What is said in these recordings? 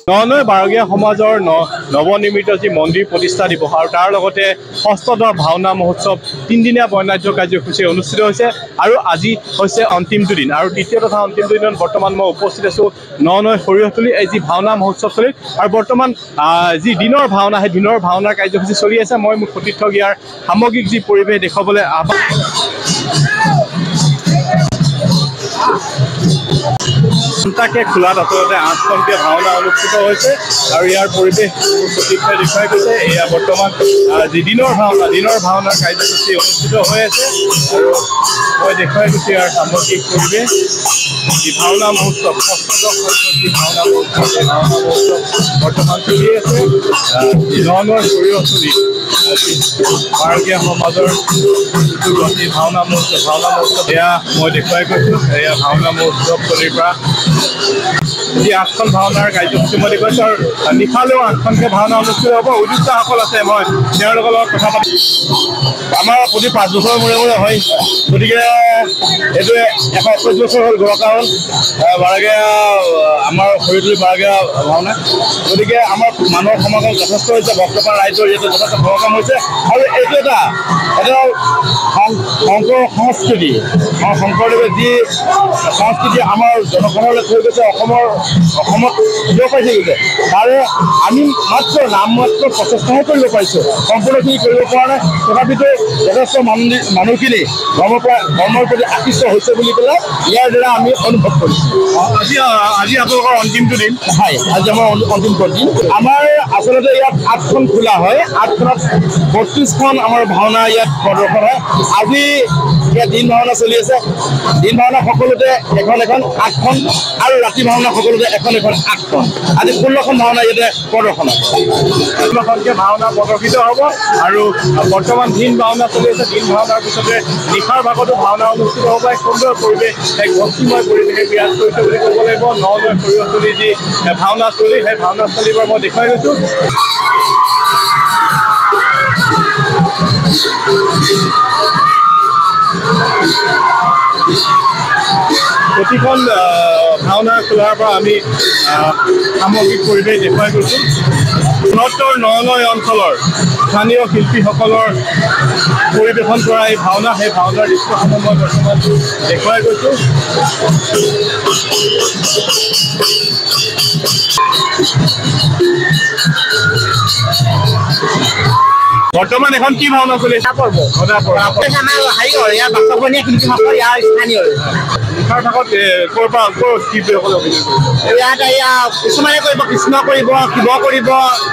ননৈ বাৰগীয়া সমাজৰ নৱনিৰ্মিত যি মন্দিৰ প্ৰতিষ্ঠা দিৱস আৰু তাৰ লগতে ষষ্ঠদশ ভাওনা মহোৎসৱ 3দিনীয়া বৰ্ণাঢ্য কাৰ্যসূচী অনুষ্ঠিত হৈছে আৰু আজি হৈছে অন্তিমটো দিন আৰু দ্বিতীয় তথা অন্তিমটো দিনত বৰ্তমান মই উপস্থিত আছোঁ ননৈ সৰিয়হতলী এই যি ভাওনা মহোৎসৱস্থলীত আৰু বৰ্তমান যি দিনৰ ভাওনা সেই দিনৰ ভাওনাৰ কাৰ্যসূচী চলি আছে মই মোৰ সতীৰ্থ ইয়াৰ সামগ্ৰিক যি পৰিৱেশ দেখুৱাবলৈ খোলাত আচলতে 8খনকে ভাওনা অনুষ্ঠিত হৈছে আৰু ইয়াৰ পৰিৱেশ সতীৰ্থই দেখুৱাই গৈছে এয়া বৰ্তমান যি দিনৰ ভাওনাৰ কাৰ্যসূচী অনুষ্ঠিত হৈ আছে আৰু মই দেখুৱাই গৈছোঁ ইয়াৰ সামগ্ৰিক পৰিৱেশ যি ভাওনা মহোৎসৱ যি ভাওনা মহোৎসৱ এই ভাওনা মহোৎসৱ বৰ্তমান চলি আছে ননৈ সৰিয়হতলী বাৰগীয়া সমাজৰ যি ভাওনা মহোৎসৱ এয়া মই দেখুৱাই গৈছোঁ এয়া ভাওনা মহোৎসৱস্থলীৰ পৰা যি 8খন ভাওনাৰ কাৰ্যসূচী মই দেখুৱাইছোঁ আৰু নিশালেও 8খনকে ভাওনা অনুষ্ঠিত হ'ব উদ্যোক্তাসকল আছে মই তেওঁলোকৰ লগত কথা পাতি আমাৰ প্ৰতি 5 বছৰৰ মূৰে মূৰে হয় গতিকে এইটো 121 বছৰ হ'ল গড়কাৰণ বাৰগীয়া আমাৰ সৰিয়হতলী বাৰগীয়া ভাওনা গতিকে আমাৰ মানুহৰ সমাগম যথেষ্ট হৈছে ভক্তপ্ৰাণ ৰাইজৰ ইয়াতে যথেষ্ট সমাগম হৈছে আৰু এইটো এটা শংকৰ সংস্কৃতি শংকৰদেৱে যি সংস্কৃতি আমাৰ জনসাধাৰণলৈ থৈ গৈছে অসমত দিব পাইছে গৈছে তাৰে আমি নামমাত্ৰ প্ৰচেষ্টাহে কৰিব পাৰিছোঁ সম্পূৰ্ণখিনি কৰিব পৰা নাই তথাপিতো যথেষ্ট মানুহখিনি ধৰ্মৰ প্ৰতি আকৃষ্ট হৈছে বুলি পেলাই ইয়াৰ দ্বাৰা আমি অনুভৱ কৰিছোঁ আজি আপোনালোকৰ অন্তিমটো দিন হয় আজি আমাৰ অন্তিমটো দিন আমাৰ আচলতে ইয়াত 8খন খোলা হয় 8খনত 32খন আমাৰ ভাওনা ইয়াত প্ৰদৰ্শন হয় আজি ইয়াত দিন ভাওনা চলি আছে দিন ভাওনা সকলোতে এখন 8খন আৰু ৰাতি ভাওনা সকলোতে এখন 8খন আজি 16খন ভাওনা ইয়াতে প্ৰদৰ্শন হয় 16খনকে ভাওনা প্ৰদৰ্শিত হ'ব আৰু বৰ্তমান দিন ভাওনা চলি আছে দিন ভাওনাৰ পিছতে নিশাৰ ভাগতো ভাওনা অনুষ্ঠিত হ'ব এক সুন্দৰ পৰিৱেশ এক ভক্তিময় পৰিৱেশে বিৰাজ কৰিছে বুলি ক'ব লাগিব ননৈ সৰিয়হতলী যি ভাওনাস্থলী সেই ভাওনাস্থলীৰ পৰা মই দেখুৱাই গৈছোঁ প্ৰতিখন ভাওনা খোলাৰ পৰা আমি সামগ্ৰিক পৰিৱেশ দেখুৱাই গৈছোঁ উন্নতৰ ননৈ অঞ্চলৰ স্থানীয় শিল্পীসকলৰ পৰিৱেশন কৰা এই ভাওনা সেই ভাওনাৰ দৃশ্যসমূহ মই বৰ্তমান দেখুৱাই গৈছোঁ বৰ্তমান এখন কি ভাওনা চলি আছে নিশাৰ ভাগত ক'ৰ পৰা শিল্পীসকলে অভিনয় কৰিব ইয়াত কিছুমানে কৰিব কৃষ্ণ কৰিব শিৱ কৰিব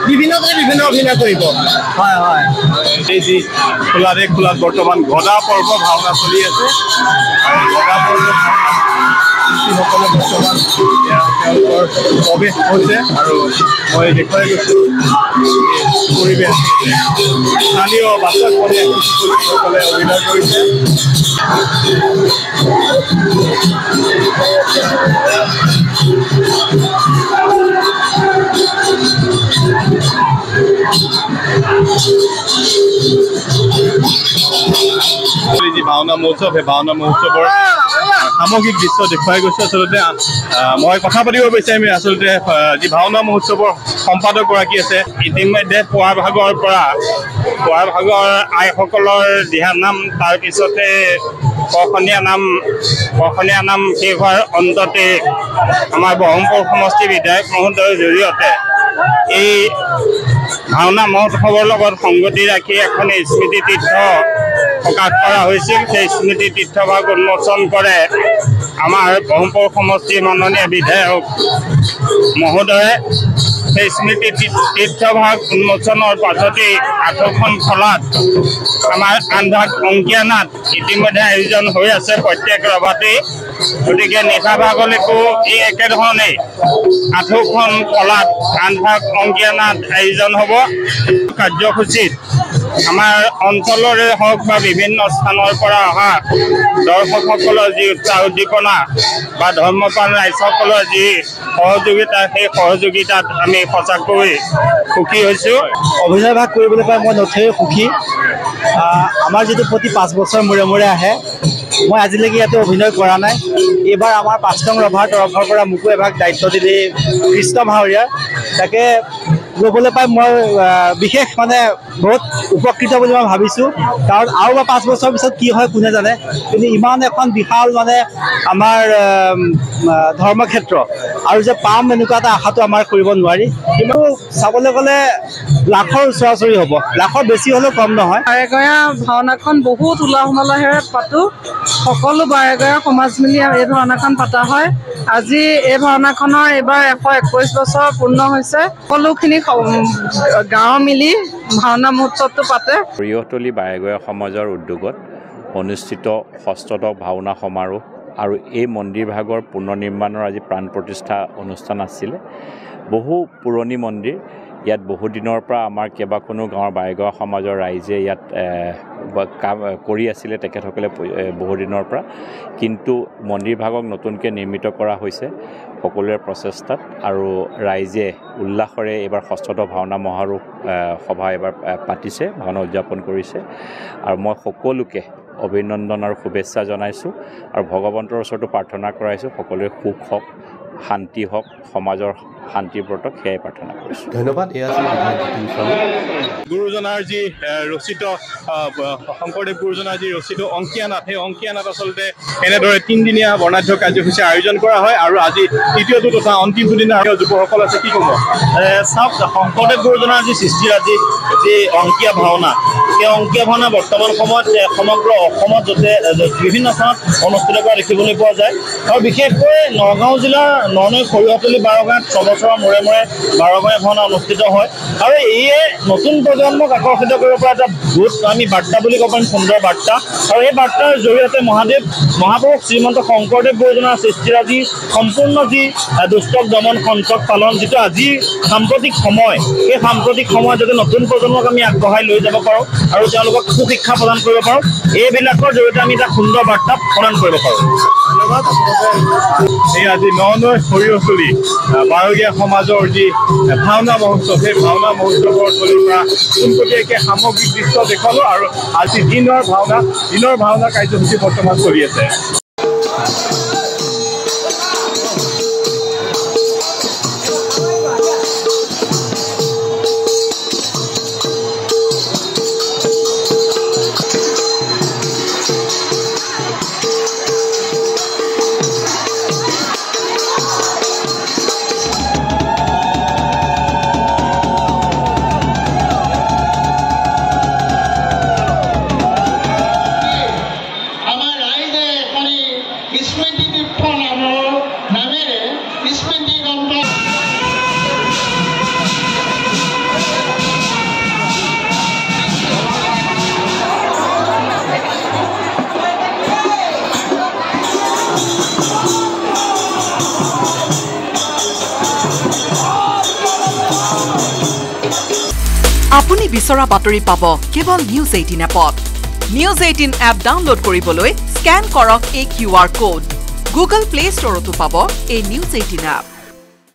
বিভিন্ন অভিনয় কৰিব হয় হয় এই যি খোলাত বৰ্তমান গদা পৰ্ব ভাওনা চলি আছে আৰু গদা পৰ্ব শিল্পীসকলে বৰ্তমান তেওঁলোকৰ প্ৰৱেশ হৈছে আৰু মই দেখুৱাই গৈছোঁ পৰিৱেশ স্থানীয় বাচকসকলে অভিনয় কৰিছে যি ভাওনা মহোৎসৱ সেই ভাওনা মহোৎসৱৰ সামগ্ৰিক দৃশ্য দেখুৱাই গৈছোঁ আচলতে মই কথা পাতিব বিচাৰিম আচলতে যি ভাওনা মহোৎসৱৰ সম্পাদকগৰাকী আছে ইতিমধ্যে পুৱাৰ ভাগৰ আইসকলৰ দিহানাম তাৰপিছতে কখনীয়া নাম শেষ হোৱাৰ অন্ততে আমাৰ ব্ৰহ্মপুৰ সমষ্টি বিধায়ক মহোদয়ৰ জৰিয়তে এই ভাওনা মহোৎসৱৰ লগত সংগতি ৰাখি এখন স্মৃতি তীৰ্থ প্ৰকাশ কৰা হৈছিল সেই স্মৃতি তীৰ্থভাগ উন্মোচন কৰে আমাৰ ব্ৰহ্মপুৰ সমষ্টিৰ মাননীয় বিধায়ক মহোদয়ে সেই স্মৃতি তীৰ্থভাগ উন্মোচনৰ পাছতেই 8খন খলাত আমাৰ আনভাগ অংকীয়া নাট ইতিমধ্যে আয়োজন হৈ আছে প্ৰত্যেক ৰবাতেই গতিকে নিশা ভাগলৈকো এই একেধৰণেই 8খন খলাত আনভাগ অংকীয়া নাট আয়োজন হ'ব কাৰ্যসূচীত আমাৰ অঞ্চলৰে হওক বা বিভিন্ন স্থানৰ পৰা অহা দৰ্শকসকলৰ যি উৎসাহ উদ্দীপনা বা ধৰ্মপ্ৰাণ ৰাইজসকলৰ যি সহযোগিতা, সেই সহযোগিতাত আমি সঁচাকৈ সুখী হৈছোঁ। অভিনয় ভাগ কৰিবলৈ পাই মই নথৈ সুখী। আমাৰ যিটো প্ৰতি 5 বছৰ মূৰে মূৰে আহে, মই আজিলৈকে ইয়াতে অভিনয় কৰা নাই। এইবাৰ আমাৰ 5 নং ৰভাৰ তৰফৰ পৰা মোকো এভাগ দায়িত্ব দিলে কৃষ্ণ ভাৱৰীয়াৰ, তাকে ল'বলৈ পাই মই বিশেষ মানে বহুত উপকৃত বুলি মই ভাবিছোঁ। কাৰণ আৰু বা 5 বছৰ পিছত কি হয় কোনে জানে, কিন্তু ইমান এখন বিশাল মানে আমাৰ ধৰ্মক্ষেত্ৰ আৰু যে পাম এনেকুৱা এটা আশাটো আমাৰ কৰিব নোৱাৰি। কিন্তু চাবলৈ গ'লে লাখৰ ওচৰা-ওচৰি হ'ব, লাখৰ বেছি হ'লেও কম নহয়। বাৰেগয়া ভাওনাখন বহুত উলহ মালহেৰে পাতোঁ। সকলো বাৰেগয়া সমাজ মিলি এই ভাওনাখন পতা হয়। আজি এই ভাওনাখনৰ এইবাৰ 121 বছৰ পূৰ্ণ হৈছে। সকলোখিনি গাঁও মিলি ভাওনা মহোৎসৱটো পাতে। প্ৰিয়তলী বাৰেগয়া সমাজৰ উদ্যোগত অনুষ্ঠিত 6ম ভাওনা সমাৰোহ আৰু এই মন্দিৰ ভাগৰ পুনৰ নিৰ্মাণৰ আজি প্ৰাণ প্ৰতিষ্ঠা অনুষ্ঠান আছিলে। বহু পুৰণি মন্দিৰ, ইয়াত বহু দিনৰ পৰা আমাৰ কেইবাখনো গাঁৱৰ বাৰেগয়া সমাজৰ ৰাইজে ইয়াত কাম কৰি আছিলে তেখেতসকলে বহু দিনৰ পৰা। কিন্তু মন্দিৰ ভাগক নতুনকৈ নিৰ্মিত কৰা হৈছে সকলোৰে প্ৰচেষ্টাত, আৰু ৰাইজে উল্লাসেৰে এইবাৰ 6ম ভাওনা মহাৰোহ সভা এইবাৰ পাতিছে, ভাওনা উদযাপন কৰিছে। আৰু মই সকলোকে অভিনন্দন আৰু শুভেচ্ছা জনাইছোঁ আৰু ভগৱন্তৰ ওচৰতো প্ৰাৰ্থনা কৰাইছোঁ সকলোৰে সুখ হওক, শান্তি হওক, সমাজৰ শান্তিৰ ব্ৰতক সেয়াই প্ৰাৰ্থনা কৰিছোঁ। ধন্যবাদ। গুৰুজনাৰ যি ৰচিত শংকৰদেৱ গুৰুজনাৰ যি ৰচিত অংকীয়া নাট, সেই অংকীয়া নাট আচলতে এনেদৰে 3দিনীয়া বৰ্ণাঢ্য কাৰ্যসূচী আয়োজন কৰা হয়। আৰু আজি তৃতীয়টো তথা অন্তিমটো দিনা যুৱকসকল আছে, কি ক'ব? চাওক, শংকৰদেৱ গুৰুজনাৰ যি সৃষ্টিৰাজি যি অংকীয়া ভাওনা, সেই অংকীয়া ভাওনা বৰ্তমান সময়ত সমগ্ৰ অসমত য'তে বিভিন্ন স্থানত অনুষ্ঠিত কৰা দেখিবলৈ পোৱা যায়। আৰু বিশেষকৈ নগাঁও জিলাৰ ননৈ সৰিয়হতলী বাৰগাঁৱত 6 বছৰৰ মূৰে মূৰে বাৰগাঁৱৰ ভাওনা অনুষ্ঠিত হয়। আৰু ইয়ে নতুন প্ৰজন্মক আকৰ্ষিত কৰিব পৰা এটা বহুত আমি বাৰ্তা বুলি ক'ব পাৰিম, সুন্দৰ বাৰ্তা। আৰু এই বাৰ্তাৰ জৰিয়তে মহাপুৰুষ শ্ৰীমন্ত শংকৰদেৱ গুৰুজনাৰ সৃষ্টিৰাজি সম্পূৰ্ণ যি দুষ্টক দমন সন্তক পালন, যিটো আজিৰ সাম্প্ৰতিক সময়, সেই সাম্প্ৰতিক সময়ত যাতে নতুন প্ৰজন্মক আমি আগবঢ়াই লৈ যাব পাৰোঁ আৰু তেওঁলোকক সুশিক্ষা প্ৰদান কৰিব পাৰোঁ, এইবিলাকৰ জৰিয়তে আমি এটা সুন্দৰ বাৰ্তা প্ৰদান কৰিব পাৰোঁ। ধন্যবাদ। এই আজি ননৈ সৰিয়হতলী বাৰগীয়া সমাজৰ যি ভাওনা মহোৎসৱ, সেই ভাওনা মহোৎসৱৰ থলীৰ পৰা পোনপটীয়াকৈ সামগ্ৰিক দৃশ্য দেখুৱালোঁ। আৰু আজি দিনৰ ভাওনা কাৰ্যসূচী বৰ্তমান চলি আছে। আপুনি বিচৰা বাতৰি পাব কেৱল নিউজ 18 এপত। নিউজ 18 এপ ডাউনলোড কৰিবলৈ স্কেন কৰক এই QR কোড। গুগল প্লে ষ্টৰতো পাব এই নিউজ 18 এপ।